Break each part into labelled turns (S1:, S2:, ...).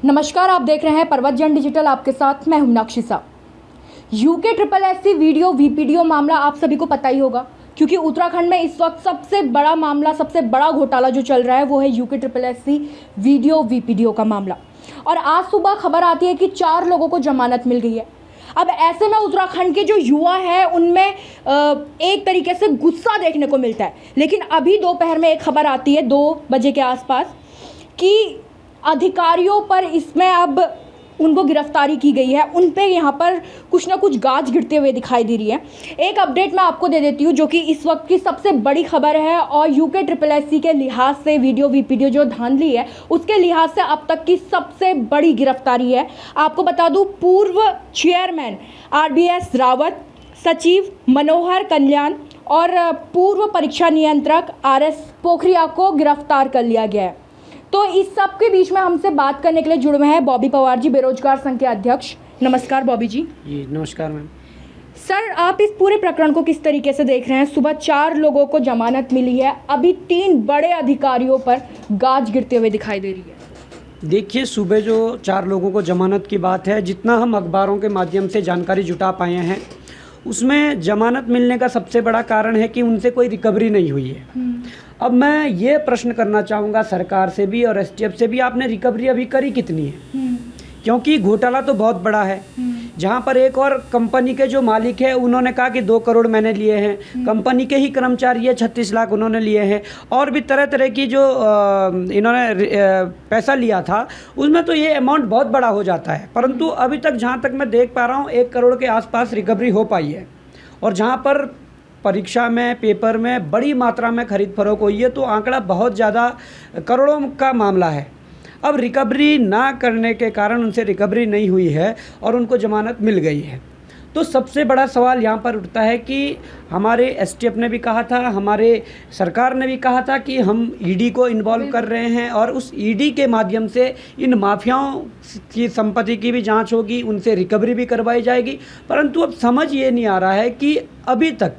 S1: नमस्कार, आप देख रहे हैं पर्वत जन डिजिटल। आपके साथ मैं हूं मीनाक्षी साहब। UK triple SC video VPDO मामला आप सभी को पता ही होगा, क्योंकि उत्तराखंड में इस वक्त सबसे बड़ा मामला, सबसे बड़ा घोटाला जो चल रहा है वो है UK triple SC video VPDO का मामला। और आज सुबह खबर आती है कि 4 लोगों को जमानत मिल गई है। अब ऐसे में उत्तराखंड के जो युवा हैं उनमें एक तरीके से गुस्सा देखने को मिलता है। लेकिन अभी दोपहर में एक खबर आती है 2 बजे के आसपास कि अधिकारियों पर इसमें अब उनको गिरफ्तारी की गई है, उन पे यहाँ पर कुछ ना कुछ गाज गिरते हुए दिखाई दे रही है। एक अपडेट मैं आपको दे देती हूँ जो कि इस वक्त की सबसे बड़ी खबर है, और यूके ट्रिपल एससी के लिहाज से वीडियो वीपीडीओ जो धांधली है उसके लिहाज से अब तक की सबसे बड़ी गिरफ्तारी है। आपको बता दूँ, पूर्व चेयरमैन RBS रावत, सचिव मनोहर कल्याण और पूर्व परीक्षा नियंत्रक RS पोखरिया को गिरफ्तार कर लिया गया है। तो इस सब के बीच में हमसे बात करने के लिए जुड़े हुए हैं बॉबी पवार जी, बेरोजगार संघ के अध्यक्ष। नमस्कार बॉबी जी।
S2: जी नमस्कार मैम।
S1: सर, आप इस पूरे प्रकरण को किस तरीके से देख रहे हैं? सुबह 4 लोगों को जमानत मिली है, अभी 3 बड़े अधिकारियों पर गाज गिरते हुए दिखाई दे रही है।
S2: देखिए, सुबह जो 4 लोगों को जमानत की बात है, जितना हम अखबारों के माध्यम से जानकारी जुटा पाए हैं उसमें जमानत मिलने का सबसे बड़ा कारण है कि उनसे कोई रिकवरी नहीं हुई है। अब मैं ये प्रश्न करना चाहूँगा सरकार से भी और STF से भी, आपने रिकवरी अभी करी कितनी है? क्योंकि घोटाला तो बहुत बड़ा है। जहाँ पर एक और कंपनी के जो मालिक है उन्होंने कहा कि 2 करोड़ मैंने लिए हैं, कंपनी के ही कर्मचारी है 36 लाख उन्होंने लिए हैं, और भी तरह तरह की जो इन्होंने पैसा लिया था उसमें तो ये अमाउंट बहुत बड़ा हो जाता है। परंतु अभी तक जहाँ तक मैं देख पा रहा हूँ 1 करोड़ के आसपास रिकवरी हो पाई है। और जहाँ पर परीक्षा में, पेपर में बड़ी मात्रा में खरीद फरोख्त हुई है, तो आंकड़ा बहुत ज़्यादा करोड़ों का मामला है। अब रिकवरी ना करने के कारण उनसे रिकवरी नहीं हुई है और उनको जमानत मिल गई है। तो सबसे बड़ा सवाल यहाँ पर उठता है कि हमारे STF ने भी कहा था, हमारे सरकार ने भी कहा था कि हम ED को इन्वॉल्व कर रहे हैं और उस ED के माध्यम से इन माफियाओं की संपत्ति की भी जांच होगी, उनसे रिकवरी भी करवाई जाएगी। परंतु अब समझ ये नहीं आ रहा है कि अभी तक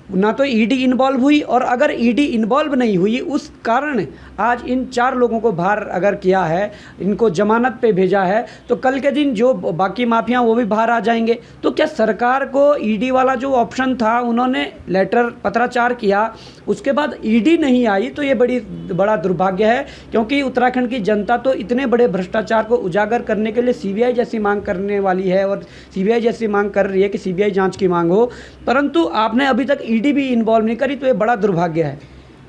S2: ना तो ED इन्वॉल्व हुई, और अगर ED इन्वॉल्व नहीं हुई उस कारण आज इन 4 लोगों को बाहर अगर किया है, इनको जमानत पे भेजा है, तो कल के दिन जो बाकी माफिया वो भी बाहर आ जाएंगे। तो क्या सरकार को ED वाला जो ऑप्शन था, उन्होंने लेटर पत्राचार किया, उसके बाद ED नहीं आई, तो ये बड़ा दुर्भाग्य है। क्योंकि उत्तराखंड की जनता तो इतने बड़े भ्रष्टाचार को उजागर करने के लिए CBI जैसी मांग करने वाली है, और CBI जैसी मांग कर रही है कि CBI जाँच की मांग हो, परंतु आपने अभी तक ED भी इन्वॉल्व नहीं करी, तो ये बड़ा दुर्भाग्य है।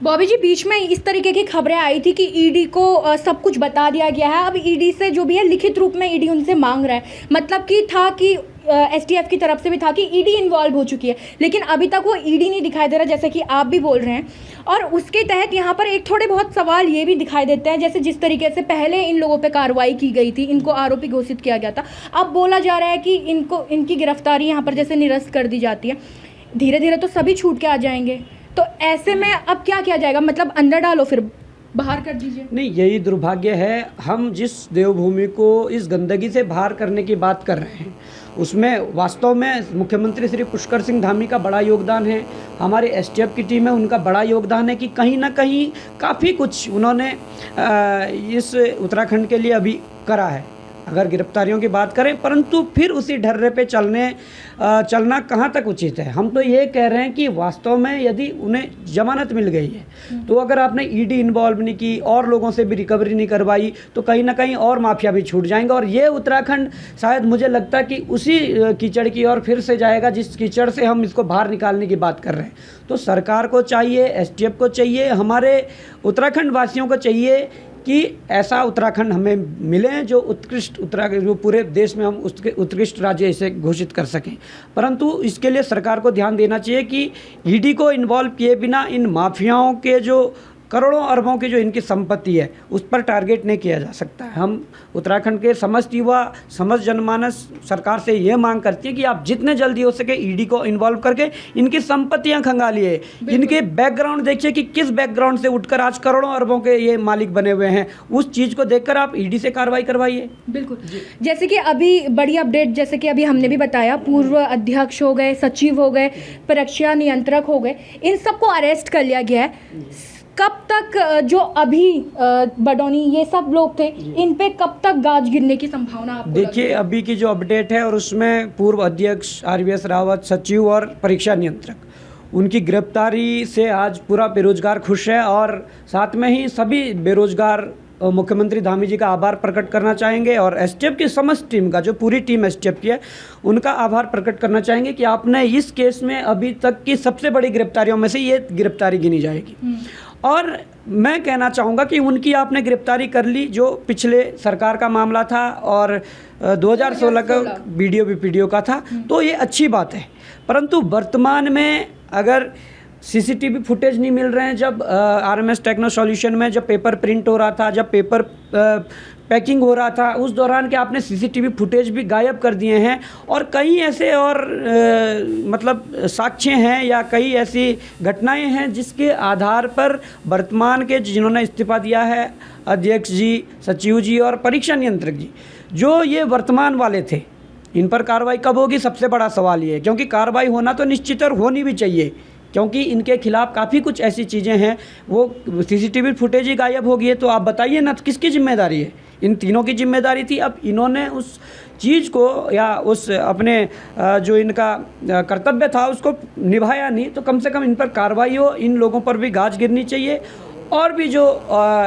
S1: बॉबी जी, बीच में इस तरीके की खबरें आई थी कि ED को सब कुछ बता दिया गया है। अब ED से जो भी है लिखित रूप में ED उनसे मांग रहा है, मतलब कि था कि STF की तरफ से भी था कि ED इन्वॉल्व हो चुकी है, लेकिन अभी तक वो ED नहीं दिखाई दे रहा, जैसे कि आप भी बोल रहे हैं। और उसके तहत यहाँ पर एक थोड़े बहुत सवाल ये भी दिखाई देते हैं, जैसे जिस तरीके से पहले इन लोगों पे कार्रवाई की गई थी, इनको आरोपी घोषित किया गया था, अब बोला जा रहा है कि इनकी गिरफ्तारी यहाँ पर जैसे निरस्त कर दी जाती है। धीरे धीरे तो सभी छूट के आ जाएंगे, तो ऐसे में अब क्या किया जाएगा? मतलब अंदर डालो फिर बाहर कर दीजिए? नहीं,
S2: यही दुर्भाग्य है। हम जिस देवभूमि को इस गंदगी से बाहर करने की बात कर रहे हैं उसमें वास्तव में मुख्यमंत्री श्री पुष्कर सिंह धामी का बड़ा योगदान है, हमारे STF की टीम है उनका बड़ा योगदान है कि कहीं ना कहीं काफ़ी कुछ उन्होंने इस उत्तराखंड के लिए अभी करा है, अगर गिरफ्तारियों की बात करें। परंतु फिर उसी ढर्रे पे चलना कहाँ तक उचित है? हम तो ये कह रहे हैं कि वास्तव में यदि उन्हें जमानत मिल गई है, तो अगर आपने ED इन्वॉल्व नहीं की और लोगों से भी रिकवरी नहीं करवाई, तो कहीं ना कहीं और माफिया भी छूट जाएंगे, और ये उत्तराखंड शायद मुझे लगता है कि उसी कीचड़ की ओर फिर से जाएगा जिस कीचड़ से हम इसको बाहर निकालने की बात कर रहे हैं। तो सरकार को चाहिए, STF को चाहिए, हमारे उत्तराखंड वासियों को चाहिए कि ऐसा उत्तराखंड हमें मिले जो उत्कृष्ट उत्तराखंड, जो पूरे देश में हम उसके उत्कृष्ट राज्य इसे घोषित कर सकें। परंतु इसके लिए सरकार को ध्यान देना चाहिए कि ED को इन्वॉल्व किए बिना इन माफियाओं के जो करोड़ों अरबों की जो इनकी संपत्ति है उस पर टारगेट नहीं किया जा सकता है। हम उत्तराखंड के समस्त युवा, समस्त जनमानस सरकार से ये मांग करती है कि आप जितने जल्दी हो सके ED को इन्वॉल्व करके इनकी संपत्तियां खंगालिए, इनके बैकग्राउंड देखिए कि किस बैकग्राउंड से उठकर आज करोड़ों अरबों के ये मालिक बने हुए हैं, उस चीज़ को देखकर आप ED से कार्रवाई करवाइए।
S1: बिल्कुल, जैसे कि अभी बड़ी अपडेट, जैसे कि अभी हमने भी बताया, पूर्व अध्यक्ष हो गए, सचिव हो गए, परीक्षा नियंत्रक हो गए, इन सबको अरेस्ट कर लिया गया है। कब तक जो अभी बडोनी ये सब लोग थे, इन पे कब तक गाज गिरने की संभावना आपको लगती
S2: देखिए
S1: है?
S2: अभी की जो अपडेट है और उसमें पूर्व अध्यक्ष RVS रावत, सचिव और परीक्षा नियंत्रक, उनकी गिरफ्तारी से आज पूरा बेरोजगार खुश है और साथ में ही सभी बेरोजगार मुख्यमंत्री धामी जी का आभार प्रकट करना चाहेंगे और एसटीएफ की समस्त टीम का, जो पूरी टीम एसटीएफ की है, उनका आभार प्रकट करना चाहेंगे कि आपने इस केस में अभी तक की सबसे बड़ी गिरफ्तारियों में से ये गिरफ्तारी गिनी जाएगी। और मैं कहना चाहूँगा कि उनकी आपने गिरफ्तारी कर ली, जो पिछले सरकार का मामला था और 2016 का वीडियो का था, तो ये अच्छी बात है। परंतु वर्तमान में अगर सीसीटीवी फुटेज नहीं मिल रहे हैं, जब RMS टेक्नो सॉल्यूशन में जब पेपर प्रिंट हो रहा था, जब पेपर पैकिंग हो रहा था, उस दौरान के आपने सीसीटीवी फुटेज भी गायब कर दिए हैं और कई ऐसे और मतलब साक्ष्य हैं या कई ऐसी घटनाएं हैं जिसके आधार पर वर्तमान के जिन्होंने इस्तीफा दिया है, अध्यक्ष जी, सचिव जी और परीक्षा नियंत्रक जी, जो ये वर्तमान वाले थे, इन पर कार्रवाई कब होगी, सबसे बड़ा सवाल ये है। क्योंकि कार्रवाई होना तो निश्चित और होनी भी चाहिए, क्योंकि इनके खिलाफ काफ़ी कुछ ऐसी चीज़ें हैं, वो सीसीटीवी फुटेज ही गायब हो गई है, तो आप बताइए ना किसकी जिम्मेदारी है? इन तीनों की जिम्मेदारी थी। अब इन्होंने उस चीज़ को या उस अपने जो इनका कर्तव्य था उसको निभाया नहीं, तो कम से कम इन पर कार्रवाई हो, इन लोगों पर भी गाज गिरनी चाहिए। और भी जो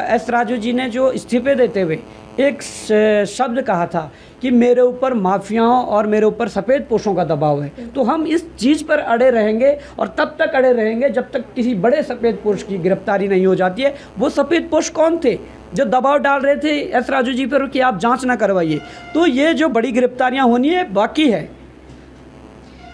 S2: एस राजू जी ने जो इस्तीफे देते हुए एक शब्द कहा था कि मेरे ऊपर माफियाओं और मेरे ऊपर सफ़ेद पोशों का दबाव है, तो हम इस चीज़ पर अड़े रहेंगे और तब तक अड़े रहेंगे जब तक किसी बड़े सफ़ेद पोश की गिरफ्तारी नहीं हो जाती है। वो सफ़ेद पोश कौन थे जो दबाव डाल रहे थे एस राजू जी पर कि आप जांच ना करवाइए? तो ये जो बड़ी गिरफ्तारियां होनी है बाकी है।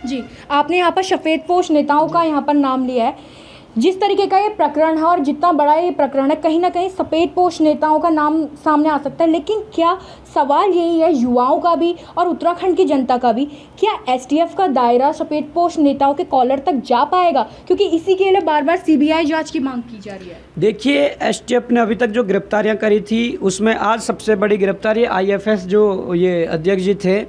S1: जी, आपने यहाँ पर सफ़ेदपोश नेताओं का यहाँ पर नाम लिया है। जिस तरीके का ये प्रकरण है और जितना बड़ा ये प्रकरण है, कहीं ना कहीं सफ़ेदपोश नेताओं का नाम सामने आ सकता है, लेकिन क्या सवाल यही है युवाओं का भी और उत्तराखंड की जनता का भी, क्या एसटीएफ का दायरा सफ़ेदपोश नेताओं के कॉलर तक जा पाएगा? क्योंकि इसी के लिए बार बार सीबीआई जांच की मांग की जा रही है।
S2: देखिए एसटीएफ ने अभी तक जो गिरफ्तारियां करी थी उसमें आज सबसे बड़ी गिरफ्तारी IFS जो ये अध्यक्ष जी थे,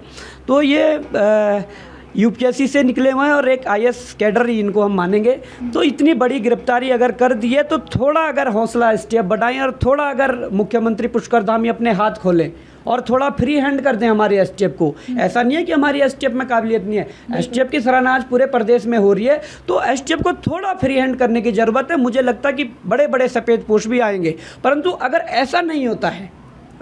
S2: तो ये UPSC से निकले हुए हैं और एक IS कैडर ही इनको हम मानेंगे। तो इतनी बड़ी गिरफ्तारी अगर कर दी है तो थोड़ा अगर हौसला एसटीएफ बढ़ाएं और थोड़ा अगर मुख्यमंत्री पुष्कर धामी अपने हाथ खोलें और थोड़ा फ्री हैंड कर दें हमारी एसटीएफ को। ऐसा नहीं है कि हमारी एसटीएफ में काबिलियत नहीं है, एसटीएफ की सराहना आज पूरे प्रदेश में हो रही है, तो एसटीएफ को थोड़ा फ्री हैंड करने की ज़रूरत है। मुझे लगता है कि बड़े बड़े सफ़ेदपोश भी आएंगे, परंतु अगर ऐसा नहीं होता है,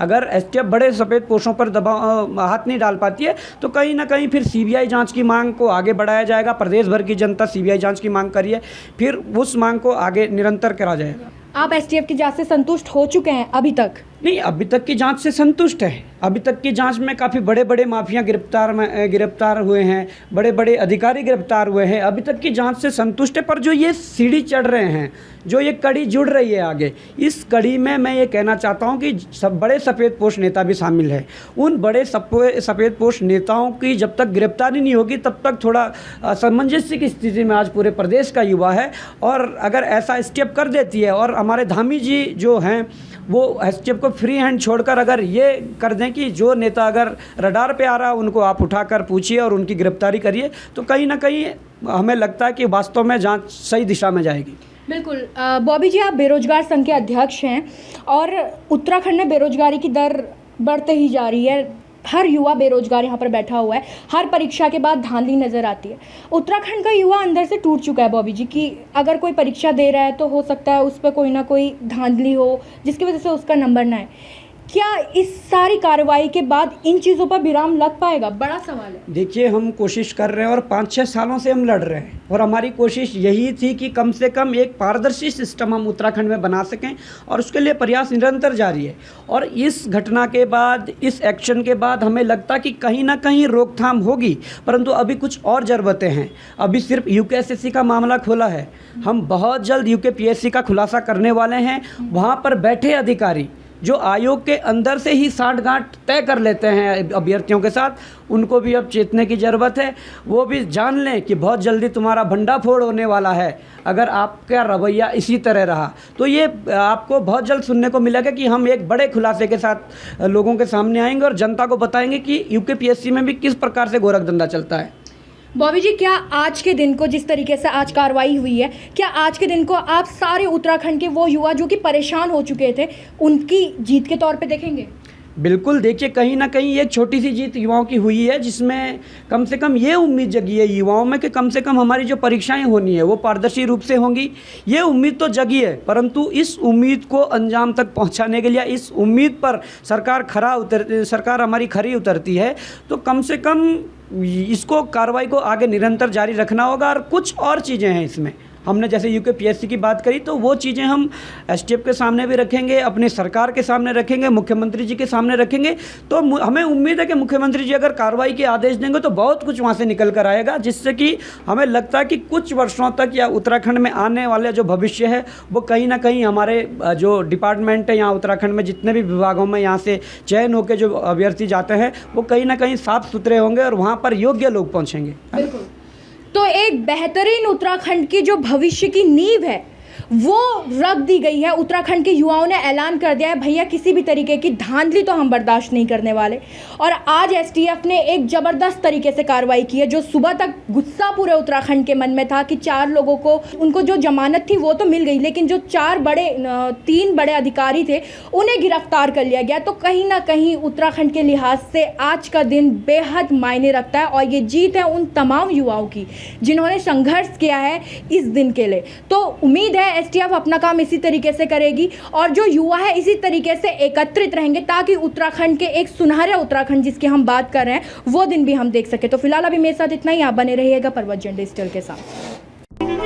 S2: अगर एसटीएफ बड़े सफ़ेद पोशों पर दबाव हाथ नहीं डाल पाती है, तो कहीं ना कहीं फिर सीबीआई जांच की मांग को आगे बढ़ाया जाएगा। प्रदेश भर की जनता सीबीआई जांच की मांग करी है, फिर उस मांग को आगे निरंतर करा जाएगा।
S1: आप एसटीएफ की जांच से संतुष्ट हो चुके हैं अभी तक?
S2: नहीं, अभी तक की जांच से संतुष्ट है। अभी तक की जांच में काफ़ी बड़े बड़े माफिया गिरफ्तार हुए हैं, बड़े बड़े अधिकारी गिरफ्तार हुए हैं। अभी तक की जांच से संतुष्ट है, पर जो ये सीढ़ी चढ़ रहे हैं, जो ये कड़ी जुड़ रही है आगे, इस कड़ी में मैं ये कहना चाहता हूँ कि सब बड़े सफ़ेदपोश नेता भी शामिल है। उन बड़े सफ़ेदपोश नेताओं की जब तक गिरफ्तारी नहीं होगी तब तक थोड़ा असमंजस्य की स्थिति में आज पूरे प्रदेश का युवा है। और अगर ऐसा स्टेप कर देती है और हमारे धामी जी जो हैं वो एसटीएफ को फ्री हैंड छोड़कर अगर ये कर दें कि जो नेता अगर रडार पे आ रहा है उनको आप उठाकर पूछिए और उनकी गिरफ्तारी करिए, तो कहीं ना कहीं हमें लगता है कि वास्तव में जांच सही दिशा में जाएगी।
S1: बिल्कुल। बॉबी जी, आप बेरोजगार संघ के अध्यक्ष हैं और उत्तराखंड में बेरोजगारी की दर बढ़ते ही जा रही है। हर युवा बेरोजगार यहाँ पर बैठा हुआ है, हर परीक्षा के बाद धांधली नज़र आती है। उत्तराखंड का युवा अंदर से टूट चुका है बॉबी जी, कि अगर कोई परीक्षा दे रहा है तो हो सकता है उस पर कोई ना कोई धांधली हो जिसकी वजह से उसका नंबर ना आए। क्या इस सारी कार्रवाई के बाद इन चीज़ों पर विराम लग पाएगा? बड़ा सवाल है।
S2: देखिए, हम कोशिश कर रहे हैं और 5-6 सालों से हम लड़ रहे हैं और हमारी कोशिश यही थी कि कम से कम एक पारदर्शी सिस्टम हम उत्तराखंड में बना सकें और उसके लिए प्रयास निरंतर जारी है। और इस घटना के बाद, इस एक्शन के बाद हमें लगता कि कहीं ना कहीं रोकथाम होगी, परंतु अभी कुछ और ज़रूरतें हैं। अभी सिर्फ UKSSC का मामला खोला है, हम बहुत जल्द UKPSC का खुलासा करने वाले हैं। वहाँ पर बैठे अधिकारी जो आयोग के अंदर से ही साठगांठ तय कर लेते हैं अभ्यर्थियों के साथ, उनको भी अब चेतने की ज़रूरत है। वो भी जान लें कि बहुत जल्दी तुम्हारा भंडाफोड़ होने वाला है अगर आपका रवैया इसी तरह रहा। तो ये आपको बहुत जल्द सुनने को मिलेगा कि हम एक बड़े खुलासे के साथ लोगों के सामने आएंगे और जनता को बताएंगे कि UKPSC में भी किस प्रकार से गोरखधंधा चलता है।
S1: बॉबी जी, क्या आज के दिन को, जिस तरीके से आज कार्रवाई हुई है, क्या आज के दिन को आप सारे उत्तराखंड के वो युवा जो कि परेशान हो चुके थे उनकी जीत के तौर पे देखेंगे?
S2: बिल्कुल, देखिए कहीं ना कहीं एक छोटी सी जीत युवाओं की हुई है, जिसमें कम से कम ये उम्मीद जगी है युवाओं में कि कम से कम हमारी जो परीक्षाएं होनी है वो पारदर्शी रूप से होंगी। ये उम्मीद तो जगी है, परंतु इस उम्मीद को अंजाम तक पहुंचाने के लिए, इस उम्मीद पर सरकार हमारी खरी उतरती है, तो कम से कम इसको कार्रवाई को आगे निरंतर जारी रखना होगा। और कुछ और चीज़ें हैं इसमें, हमने जैसे यूकेपीएससी की बात करी, तो वो चीज़ें हम एसटीएफ के सामने भी रखेंगे, अपनी सरकार के सामने रखेंगे, मुख्यमंत्री जी के सामने रखेंगे। तो हमें उम्मीद है कि मुख्यमंत्री जी अगर कार्रवाई के आदेश देंगे तो बहुत कुछ वहाँ से निकल कर आएगा, जिससे कि हमें लगता है कि कुछ वर्षों तक या उत्तराखंड में आने वाले जो भविष्य है वो कहीं ना कहीं हमारे जो डिपार्टमेंट है यहाँ उत्तराखंड में, जितने भी विभागों में यहाँ से चयन होकर जो अभ्यर्थी जाते हैं वो कहीं ना कहीं साफ सुथरे होंगे और वहाँ पर योग्य लोग पहुँचेंगे।
S1: बिल्कुल। तो एक बेहतरीन उत्तराखंड की जो भविष्य की नींव है वो रख दी गई है। उत्तराखंड के युवाओं ने ऐलान कर दिया है, भैया किसी भी तरीके की धांधली तो हम बर्दाश्त नहीं करने वाले। और आज एसटीएफ ने एक ज़बरदस्त तरीके से कार्रवाई की है। जो सुबह तक गुस्सा पूरे उत्तराखंड के मन में था कि 4 लोगों को, उनको जो जमानत थी वो तो मिल गई, लेकिन जो 3 बड़े अधिकारी थे उन्हें गिरफ्तार कर लिया गया। तो कहीं ना कहीं उत्तराखंड के लिहाज से आज का दिन बेहद मायने रखता है और ये जीत है उन तमाम युवाओं की जिन्होंने संघर्ष किया है इस दिन के लिए। तो उम्मीद है एसटीएफ अपना काम इसी तरीके से करेगी और जो युवा है इसी तरीके से एकत्रित रहेंगे ताकि उत्तराखंड के एक सुनहरे उत्तराखंड जिसकी हम बात कर रहे हैं वो दिन भी हम देख सके। तो फिलहाल अभी मेरे साथ इतना ही, आप बने रहिएगा परवत जन डिजिटल के साथ।